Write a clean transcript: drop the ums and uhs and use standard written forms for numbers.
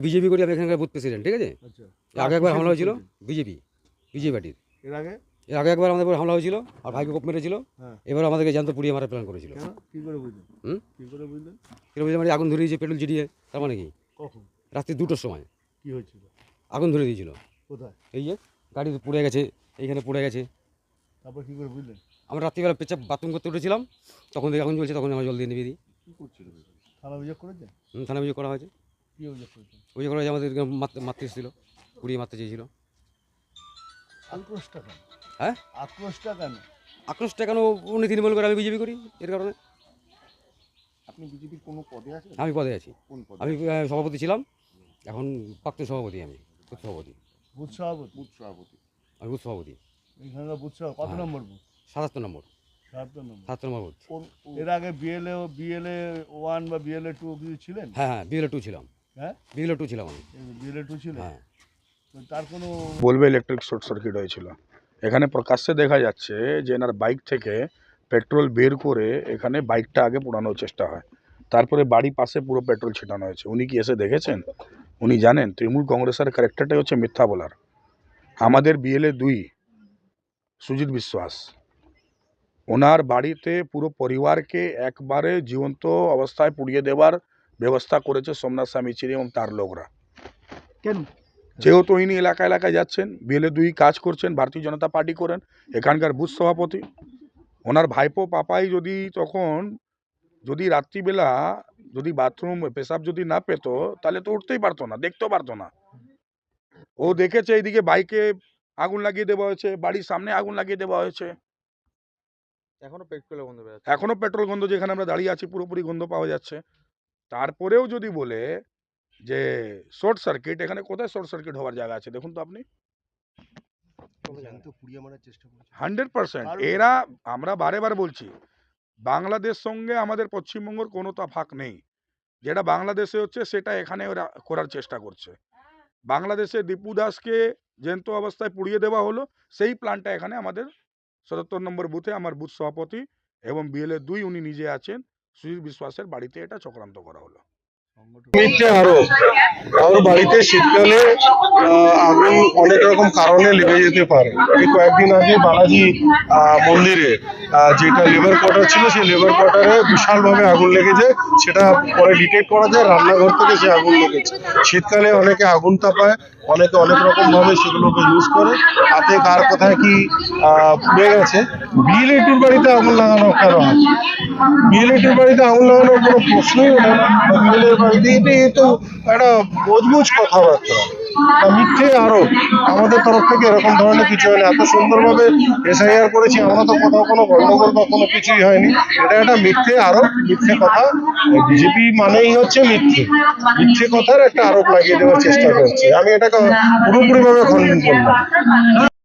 BJP করি আমি এখানকার বুথ প্রেসিডেন্ট, ঠিক আছে। আচ্ছা, আগে একবার হামলা হয়েছিল বিজেপি পার্টির। এর আগে একবার আমাদের উপর হামলা হয়েছিল আর ভাইকে কোপ মেরেছিল। হ্যাঁ, এবার আমাদেরকে জ্যান্ত পুড়িয়ে মারার প্ল্যান করেছিল। কেন কি করে বুঝলেন? হুম? কি করে বুঝলেন? এর মধ্যে মানে আগুন ধরে দিয়েছে পেট্রোল ছিটিয়ে। তার মানে কি কখন রাত্রি 2টোর সময় কি হয়েছিল? আগুন ধরে দিয়েছিল। কোথায়? এই যে গাড়ি পুড়ে গেছে, এইখানে পুড়ে গেছে। তারপর কি করে বুঝলেন? আমরা রাত্রিবেলা পেছাপ বাথরুম করতে উঠেছিলাম, তখন থেকে আগুন জ্বলছে, তখন আমরা জল দিয়ে নিভিয়ে দিই। কি করছিল? থানা অভিযোগ করেছেন? থানা অভিযোগ করা হয়েছে। কি অভিযোগ করেছেন? অভিযোগ করা হয়েছে আমাদের মারতে এসেছিল, পুড়িয়ে মারতে চেয়েছিল। আক্রোশটা কেন? হ্যাঁ, আক্রোশটা কেন? আক্রোশটা কেন? উনি তৃণমূল করে, আমি বিজেপি করি, এর কারণে। আপনি বিজেপির কোনো পদে আছেন? আমি পদে আছি। কোন পদে? আমি সভাপতি ছিলাম, এখন প্রাক্তন সভাপতি। আমি বুথ সভাপতি। বুথ সভাপতি? বুথ সভাপতি। আমি বুথ সভাপতি। এখানকার বুথ সভাপতি কত হ্যাঁ। নম্বর বুথ? ৭৭ নম্বর। ৭৭ নম্বর। ৭৭ নম্বর বুথ। এর আগে বিএলএ 1 বা বিএলএ 2 কিছু ছিলেন? হ্যাঁ, বিএলএ 2 ছিলাম। হ্যাঁ, বিএলএ 2 ছিলাম আমি। বিএলএ 2 ছিলেন? হ্যাঁ। তো তার কোনো বলবে ইলেকট্রিক শর্ট সার্কিট হয়েছিল। এখানে প্রকাশ্যে দেখা যাচ্ছে যে এনার বাইক থেকে পেট্রোল বের করে এখানে বাইকটা আগে পোড়ানোর চেষ্টা হয়, তারপরে বাড়ি পাশে পুরো পেট্রোল ছিটানো হয়েছে। উনি কি এসে দেখেছেন? উনি জানেন তৃণমূল কংগ্রেসের ক্যারেক্টারটাই হচ্ছে মিথ্যা বলার। আমাদের বিএলএ 2 সুজিত বিশ্বাস, ওনার বাড়িতে পুরো পরিবারকে একবারে জীবন্ত অবস্থায় পুড়িয়ে দেওয়ার ব্যবস্থা করেছে সোমনাথ স্বামীচিরি এবং তার লোকরা। কেন? যেহেতু ইনি এলাকা এলাকায় যাচ্ছেন, বিএলএ 2 কাজ করছেন, ভারতীয় জনতা পার্টি করেন, এখানকার বুথ সভাপতি। ওনার ভাইপো পাপাই যদি রাত্রিবেলা যদি বাথরুম পেশাব যদি না পেত, তাহলে তো উঠতেই পারতো না, দেখতেও পারতো না। ও দেখেছে এইদিকে বাইকে আগুন লাগিয়ে দেওয়া হয়েছে, বাড়ির সামনে আগুন লাগিয়ে দেওয়া হয়েছে। এখনো পেট্রোল গন্ধ, যেখানে আমরা দাঁড়িয়ে আছি পুরোপুরি গন্ধ পাওয়া যাচ্ছে। তারপরেও যদি বলে যে শর্ট সার্কিট, এখানে কোথায় শর্ট সার্কিট হওয়ার জায়গা আছে দেখুন তো আপনি। 100% এরা, আমরা বারে বারে বলছি, বাংলাদেশ সঙ্গে আমাদের পশ্চিমবঙ্গের কোনো তফাৎ নেই। যেটা বাংলাদেশে হচ্ছে সেটা এখানে ওরা করার চেষ্টা করছে। বাংলাদেশে দীপু দাসকে জ্যান্ত অবস্থায় পুড়িয়ে দেওয়া হলো, সেই প্ল্যানটা এখানে আমাদের ৭৭ নম্বর বুথে আমার বুথ সভাপতি এবং বিএলএ 2 উনি নিজে আছেন, সুজিত বিশ্বাসের বাড়িতে এটা চক্রান্ত করা হলো। মিথ্যে আরোপ। কারোর বাড়িতে শীতকালে আগুন অনেক রকম কারণে লেগে যেতে পারে। এই কয়েকদিন আগে বালাজি মন্দিরে যেটা লেবার কোয়ার্টার ছিল, সেই লেবার কোয়ার্টারে বিশালভাবে আগুন লেগেছে। সেটা পরে ডিটেক্ট করা যায়, রান্নাঘর থেকে সে আগুন লেগেছে। শীতকালে অনেকে আগুন তাপায়, অনেকে অনেক রকম ভাবে সেগুলোকে ইউজ করে। হাতে কার কোথায় কি পুড়ে গেছে। বিএলএ-2 বাড়িতে আগুন লাগানো কেন হয়? বিএলএ-2 বাড়িতে আগুন লাগানোর কোনো প্রশ্নই ওঠে না। বিএলএ বাড়িতে তো একটা মজবুজ কথাবার্তা, মিথ্যে আরোপ। আমাদের তরফ থেকে এরকম ধরনের কিছু হয়নি। এত সুন্দরভাবে এসআইআর করেছি, আমরা তো কোথাও কোনো গন্ডগোল বা কোনো কিছুই হয়নি। এটা একটা মিথ্যে আরোপ, মিথ্যে কথা। বিজেপি মানেই হচ্ছে মিথ্যে কথার একটা আরোপ লাগিয়ে দেওয়ার চেষ্টা করছে। আমি এটাকে পুরোপুরিভাবে খণ্ডন করলাম।